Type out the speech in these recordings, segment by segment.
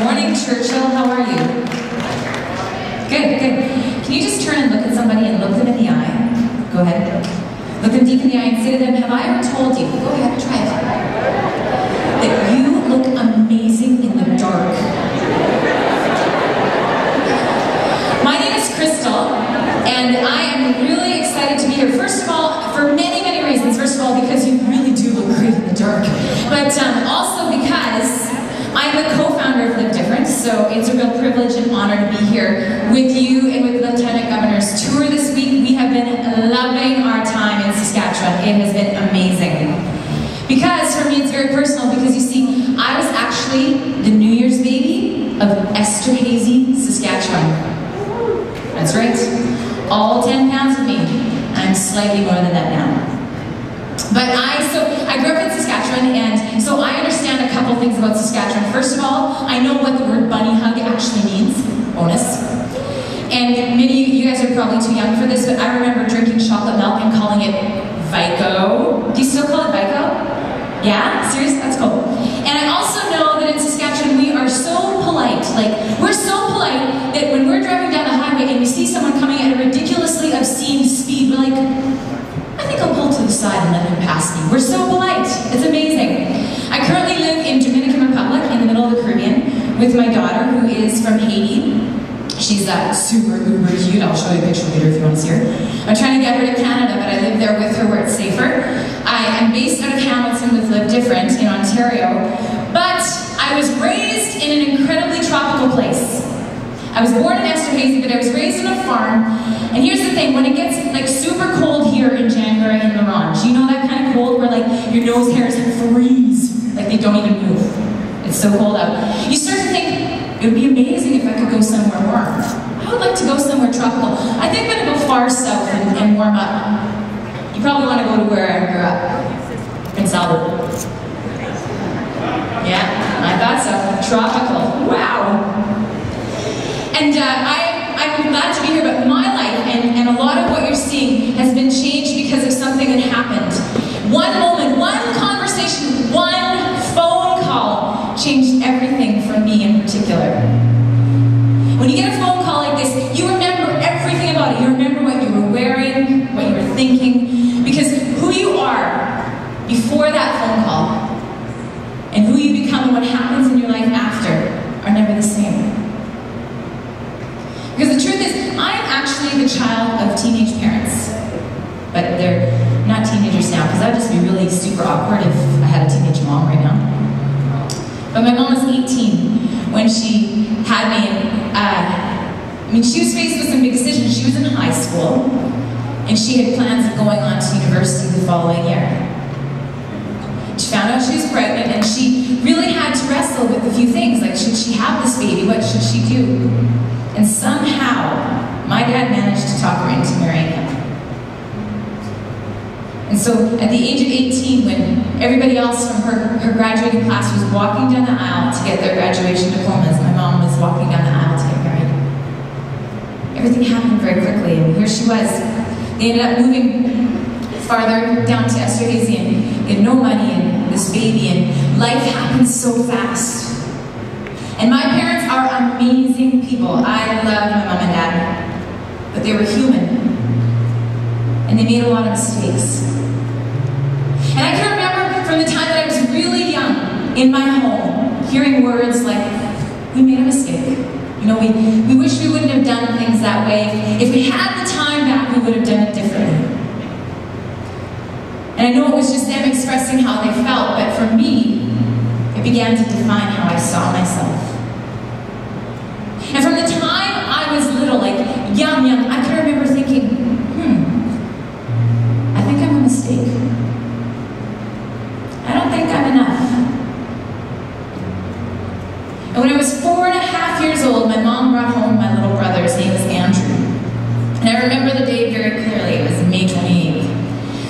morning, Churchill. How are you? Good, good. Can you just turn and look at somebody and look them in the eye? Go ahead. Look them deep in the eye and say to them, have I ever told you, go ahead, try it, that you look amazing in the dark? My name is Crystal, and I am really excited to be here. First of all, for many, many reasons. First of all, because you really do look great in the dark. But also because I'm the co-founder of Live Different, so it's a real privilege and honor to be here with you and with the Lieutenant Governor's tour this week. We have been loving our time in Saskatchewan. It has been amazing. Because for me it's very personal, because you see, I was actually the New Year's baby of Esterhazy, Saskatchewan. That's right. All 10 pounds of me. I'm slightly more than that now. But I grew up in Saskatchewan, and so I understand a couple things about Saskatchewan. First of all, I know what the word bunny hug actually means. Bonus. And many of you guys are probably too young for this, but I remember drinking chocolate milk and calling it Vico. Do you still call it Vico? Yeah? Seriously? That's cool. And I also know that in Saskatchewan we are so polite. Like, we're so polite that when we're driving down the highway and we see someone coming at a ridiculously obscene speed, we're like, I think I'll pull to the side and let him pass me. We're so polite. It's amazing. I currently live in Dominican Republic, in the middle of the Caribbean, with my daughter, who is from Haiti. She's super uber cute. I'll show you a picture later if you want to see her. I'm trying to get her to Canada, but I live there with her where it's safer. I am based out of Hamilton with Live Different in Ontario, but I was raised in an incredibly tropical place. I was born in Esterhazy, but I was raised on a farm. And here's the thing, when it gets like super cold here in January in Laurent, you know that kind of cold where like your nose hairs freeze, like they don't even move. It's so cold out. You start to think, it would be amazing if I could go somewhere warm. I would like to go somewhere tropical. I think I'm gonna go far south and warm up. You probably want to go to where I grew up, in Salvador. Yeah, I thought so. Tropical. Wow. And I'm glad to be here, but my life and a lot of what you're seeing has been changed because of something that happened. One moment, one conversation, one phone call changed everything for me in particular. When you get a phone call like this, you remember everything about it. You remember what you were wearing, what you were thinking, because who you are before that phone call and who you become and what happens in your life after are never the same. Because the truth is, I'm actually the child of teenage parents. But they're not teenagers now, because that would just be really super awkward if I had a teenage mom right now. But my mom was 18 when she had me, and she was faced with some big decisions. She was in high school, and she had plans of going on to university the following year. She found out she was pregnant, and she really had to wrestle with a few things, like should she have this baby, what should she do? And somehow, my dad managed to talk her into marrying him. And so, at the age of 18, when everybody else from her graduating class was walking down the aisle to get their graduation diplomas, my mom was walking down the aisle to get married. Everything happened very quickly, and here she was. They ended up moving farther down to Esterhazy, and they had no money, and this baby, and life happened so fast. And my parents are amazing people. I love my mom and dad, but they were human. And they made a lot of mistakes. And I can remember from the time that I was really young, in my home, hearing words like, we made a mistake. You know, we wish we wouldn't have done things that way. If we had the time back, we would have done it differently. And I know it was just them expressing how they felt, but for me, it began to define how I saw myself. And from the time I was little, like young, I can remember thinking, I think I'm a mistake. I don't think I'm enough. And when I was 4.5 years old, my mom brought home my little brother. His name was Andrew. And I remember the day very clearly. It was May 28th.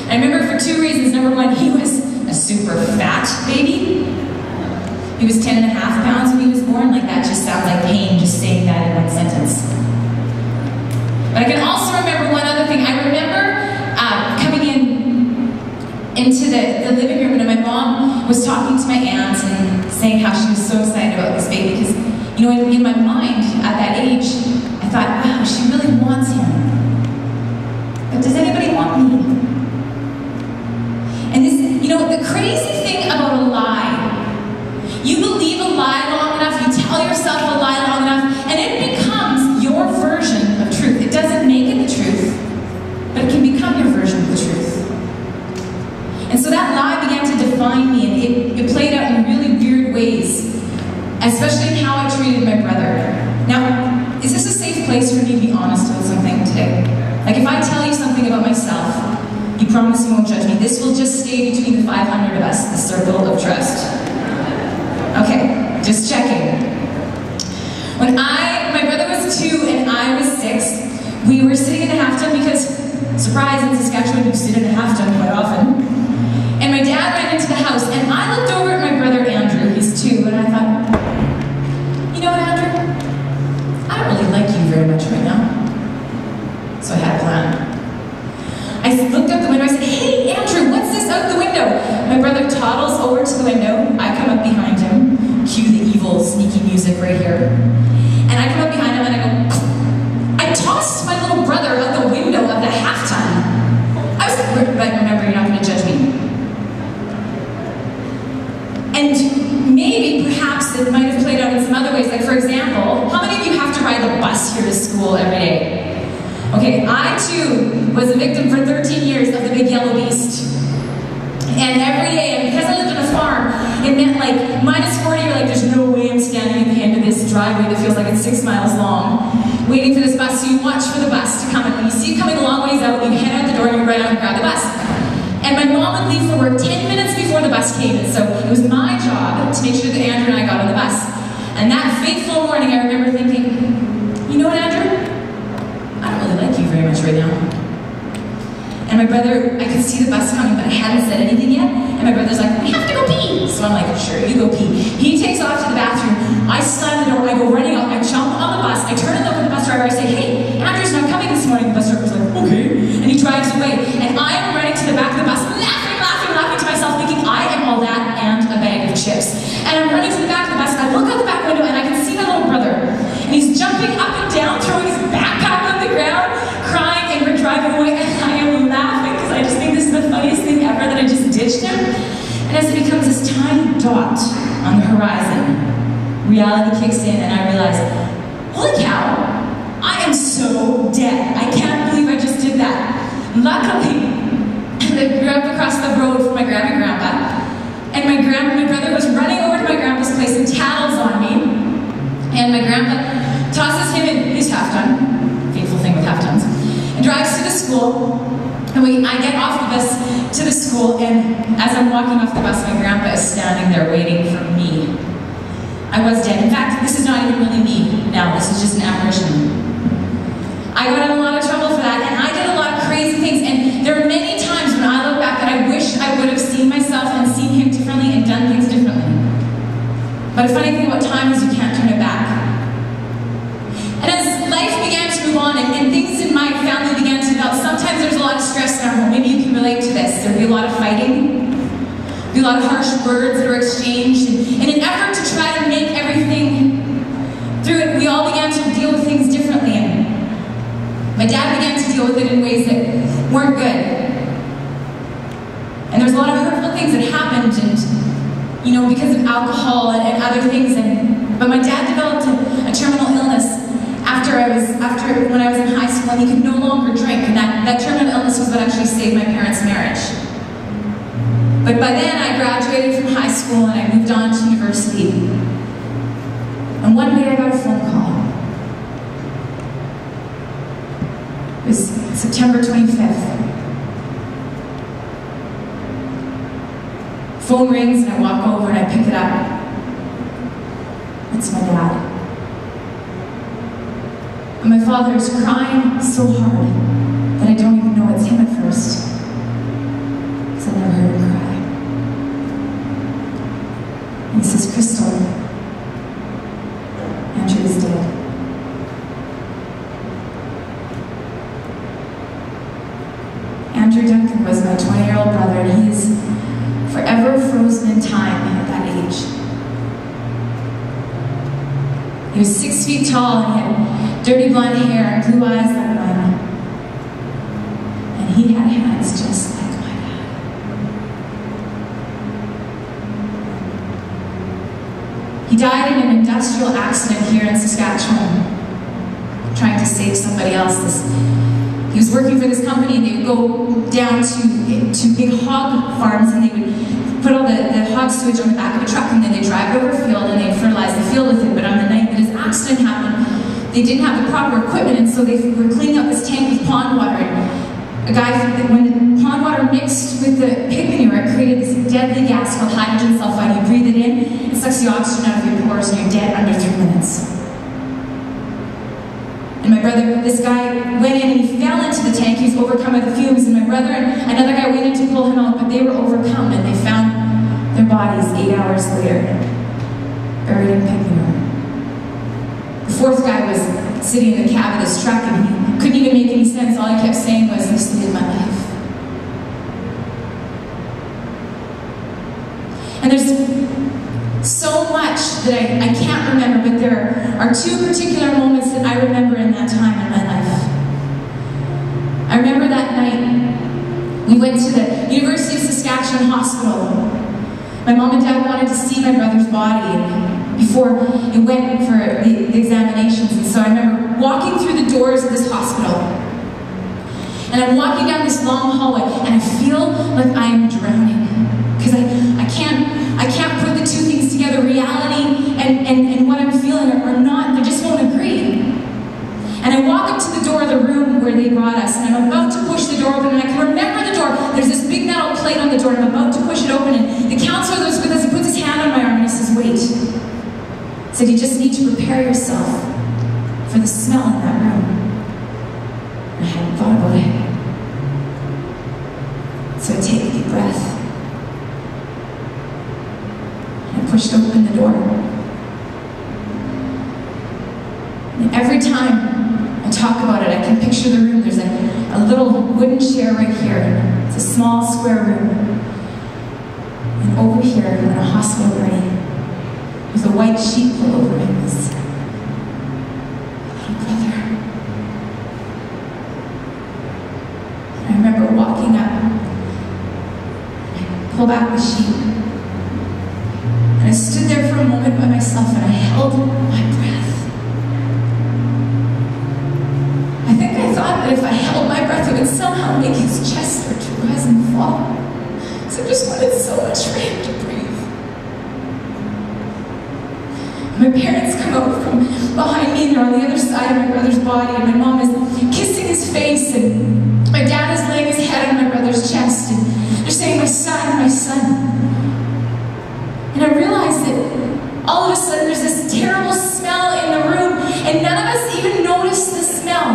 And I remember for two reasons. Number one, he was a super fat baby. He was 10.5 pounds when he was born. Like, that just sounds like pain, just saying that in one sentence. But I can also remember one other thing. I remember coming into the living room, and my mom was talking to my aunt and saying how she was so excited about this baby, because You know, in my mind, at that age, I thought, wow, she really wants him. But does anybody want me? And this, you know, the crazy thing about a lie, you believe a lie long enough, you tell yourself a lie long enough, and it becomes your version of truth. It doesn't make it the truth, but it can become your version of the truth. And so that lie began to define me, and it played out in really weird ways, especially in how I treated my brother. Now, is this a safe place for me to be honest about something today? Like if I tell you something about myself, you promise you won't judge me. This will just stay between the 500 of us, the circle of trust. Okay, just checking. When my brother was 2 and I was 6, we were sitting in a half ton because, surprise, in Saskatchewan you sit in a half ton quite often. And my dad ran into the house, and I looked over at my brother Andrew, he's 2, and I thought, you know what, Andrew? I don't really like you very much right now. So I had a plan. I looked out the window, I said, hey Andrew, what's this out the window? My brother toddles over to the window, I come up behind him, cue the evil, sneaky music right here. And I come up behind him and I go, I tossed my little brother out the window of the half ton. I was like, but remember, you're not going to judge me. And maybe, perhaps, it might have played out in some other ways. Like, for example, how many of you have to ride the bus here to school every day? Okay, I too was a victim for 13 years of the big yellow beast. And every day, and because I lived on a farm, it meant like -40, you're like, there's no way I'm standing at the end of this driveway that feels like it's 6 miles long, waiting for this bus. So you watch for the bus to come, and when you see it coming a long ways out, you head out the door and you run out and grab the bus. And my mom would leave for work 10 minutes before the bus came, and so it was my job to make sure that Andrew and I got on the bus. And that fateful morning, I remember thinking, you know what, Andrew? I don't really like you very much right now. And my brother, I could see the bus coming, but I hadn't said anything yet. And my brother's like, we have to go pee. So I'm like, sure, you go pee. He takes off to the bathroom. I slam the door, I go running out, I jump on the bus, I turn and look at the bus driver, I say, hey, Andrew's not coming this morning. The bus driver's like, okay. And he drives away. And I'm running to the back of the bus, laughing to myself, thinking I am all that and a bag of chips. And I'm running to the back of the bus, I look out the back window, and I can see my little brother. And he's jumping up and down, throwing his backpack on the ground, crying, and we're driving away, and I am laughing, because I just think this is the funniest thing ever that I just ditched him. And as it becomes this tiny dot on the horizon, reality kicks in, and I realize, holy cow, I am so dead. I can't believe I just did that. Luckily, I grew up across the road from my grandma and grandpa, and my brother was running over to my grandpa's place and tattles on me, and my grandpa tosses him in his half ton, fateful thing with half tons, and drives to the school, and I get off the bus to the school, and as I'm walking off the bus, my grandpa is standing there waiting for me. I was dead. In fact, this is not even really me now, this is just an apparition. I got in a lot of trouble for that, and I did a lot of crazy things, and there are many times when I look back that I wish I would have seen myself and seen him differently and done things differently. But the funny thing about time is you can't turn it back. And as life began to move on, and things in my family began to develop, sometimes there's a lot of stress in our home. Maybe you can relate to this. There'd be a lot of fighting, there'd be a lot of harsh words that are exchanged, and in an effort to try to make everything through it, we all began to deal with things differently. And my dad began to deal with it in ways that weren't good. And there's a lot of hurtful things that happened, and you know, because of alcohol and other things. But my dad developed a terminal illness when I was in high school, and he could no longer drink. And that terminal illness was what actually saved my parents' marriage. But by then, I graduated from high school and I moved on to university. And one day, I got a phone call. It was September 25th. Phone rings and I walk over and I pick it up. It's my dad. And my father is crying so hard that I don't even know it's him at first, because I never heard him cry. And he says, Crystal, Andrew is dead. Andrew Duncan was my 20-year-old brother, and he is forever frozen in time at that age. He was 6 feet tall, and he had dirty blonde hair and blue eyes like mine. And he had hands just like my dad. He died in an industrial accident here in Saskatchewan, trying to save somebody else. He was working for this company, and they would go down to big hog farms, and they would put all the hog sewage on the back of a truck, and then they'd drive over a field and they'd fertilize the field with it. But on the night that his accident happened, they didn't have the proper equipment, and so they were cleaning up this tank with pond water. And when the pond water mixed with the pig manure, it created this deadly gas called hydrogen sulfide. You breathe it in, it sucks the oxygen out of your pores, and you're dead under 3 minutes. And my brother, this guy went in and he fell into the tank. He was overcome by the fumes, and my brother and another guy went in to pull him out, but they were overcome, and they found their bodies 8 hours later, buried in pig manure. The fourth guy was sitting in the cab of this truck, and he couldn't even make any sense. All he kept saying was, "This is my life." And there's so much that I can't remember, but there are 2 particular moments that I remember in that time in my life. I remember that night, we went to the University of Saskatchewan Hospital. My mom and dad wanted to see my brother's body before it went for the examinations, and so I remember walking through the doors of this hospital. And I'm walking down this long hallway, and I feel like I am drowning. Because I can't put the 2 things together. Reality and what I'm feeling are not, they just won't agree. And I walk up to the door of the room where they brought us, and I'm about to push the door open, and I can remember the door. There's this big metal plate on the door, and I'm about to push it open, and the counselor that was with us, he puts his hand on my arm, and he says, "Wait." He said, "You just need to prepare yourself for the smell in that room." And I hadn't thought about it. So I take a deep breath. And I pushed open the door. And every time I talk about it, I can picture the room. There's a little wooden chair right here. It's a small square room. And over here, in a hospital bed, with a white sheet pulled over him, was my little brother. And I remember walking up, and I pulled back the sheet, and I stood there for a moment by myself, and I held my breath. I think I thought that if I held my breath, it would somehow make his chest start to rise and fall. So I just wanted so much for him to breathe. My parents come out from behind me, and they're on the other side of my brother's body, and my mom is kissing his face, and my dad is laying his head on my brother's chest, and they're saying, "My son, my son." And I realized that all of a sudden there's this terrible smell in the room, and none of us even noticed the smell.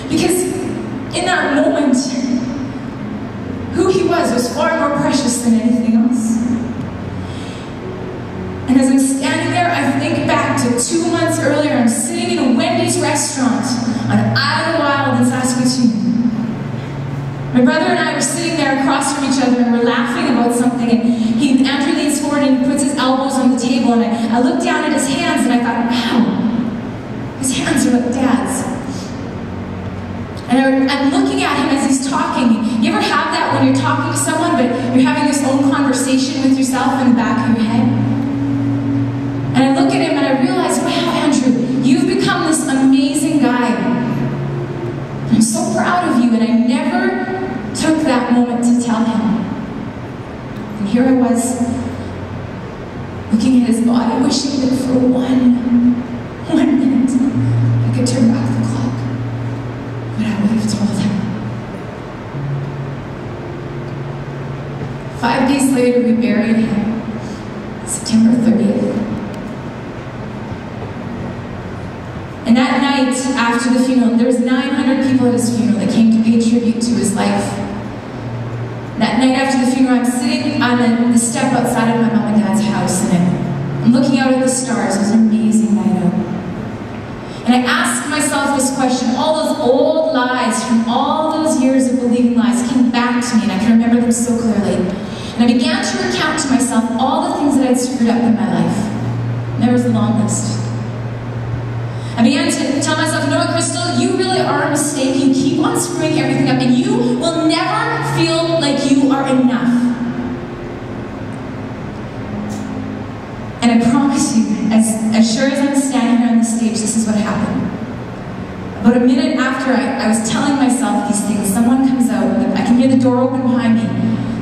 Because in that moment, who he was far more precious than anything else. And as I'm standing there, I think back to 2 months earlier. I'm sitting in a Wendy's restaurant on Isle Wild in Saskatoon. My brother and I were sitting there across from each other, and we're laughing about something, and Andrew leans forward and he puts his elbows on the table, and I looked down at his hands, and I thought, wow, his hands are like Dad's. And I'm looking at him as he's talking. You ever have that when you're talking to someone, but you're having this own conversation with yourself in the back of your head? And I look at him and I realize, wow, Andrew, you've become this amazing guy. I'm so proud of you, and I never took that moment to tell him. And here I was, looking at his body, wishing that for one minute, I could turn back the clock. But I would have told him. 5 days later, we buried him, September 30th. And that night, after the funeral, there was 900 people at his funeral that came to pay tribute to his life. That night after the funeral, I'm sitting on the step outside of my mom and dad's house, and I'm looking out at the stars. It was an amazing night out. And I asked myself this question. All those old lies from all those years of believing lies came back to me, and I can remember them so clearly. And I began to recount to myself all the things that I'd screwed up in my life. And there was a long list. Crystal, you really are a mistake. You keep on screwing everything up, and you will never feel like you are enough. And I promise you, as sure as I'm standing here on the stage, this is what happened. About a minute after I was telling myself these things, someone comes out, I can hear the door open behind me.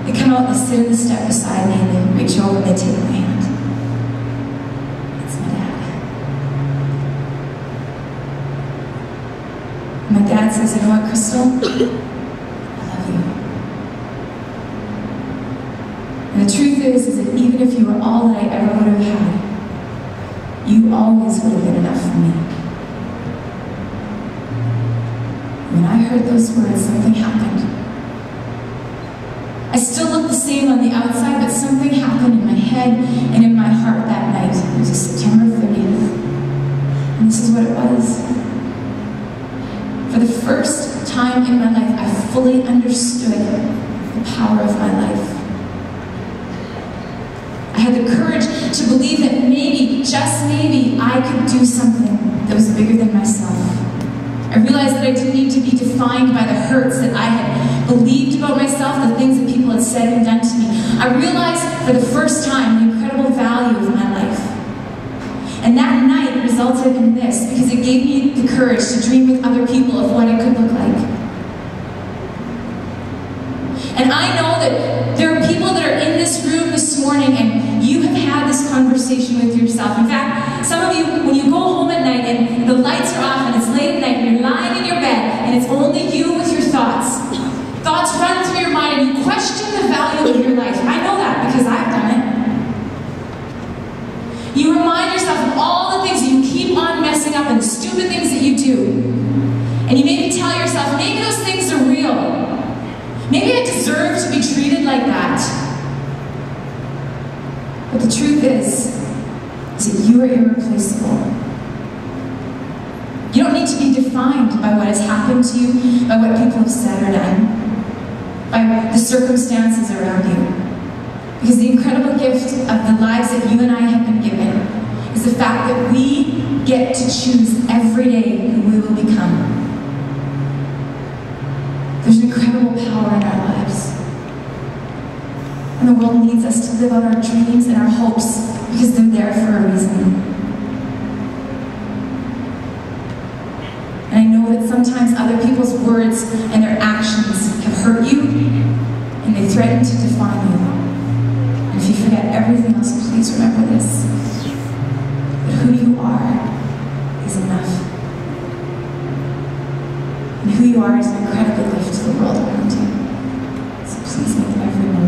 They come out and they sit on the step beside me, and they reach over and they take my hand. It's my dad. My dad says, you know what, Crystal? I love you. And the truth is that even if you were all that I ever would have had, you always would have been enough for me. When I heard those words, something happened. I still look the same on the outside, but something happened in my head and in my heart that night. It was September 30th. And this is what it was. For the first time in my life, I fully understood the power of my life. I had the courage to believe that maybe, just maybe, I could do something that was bigger than myself. I realized that I didn't need to be defined by the hurts that I had believed about myself, the things that people had said and done to me. I realized for the first time the incredible value of my life. And that night resulted in this, because it gave me the courage to dream with other people of what it could look like. And I know that there are people that are in this room this morning and you have had this conversation with yourself. In fact, some of you, when you go home at night and the lights are off and it's late at night and you're lying in your bed and it's only you with your thoughts. Thoughts run through your mind and you question the value of your life. I know that because I've done it. You remind yourself of all the things that you keep on messing up and the stupid things that you do. And you maybe tell yourself, maybe those things are real. Maybe I deserve to be treated like that. But the truth is that you are irreplaceable. You don't need to be defined by what has happened to you, by what people have said or done, by the circumstances around you. Because the incredible gift of the lives that you and I have been given is the fact that we get to choose every day who we will become. There's an incredible power in our lives. And the world needs us to live out our dreams and our hopes because they're there for a reason. And I know that sometimes other people's words and their actions have hurt you and they threaten to define you. And if you forget everything else, please remember this. That who you are is enough. And who you are is an incredible gift to the world around you. So please make every moment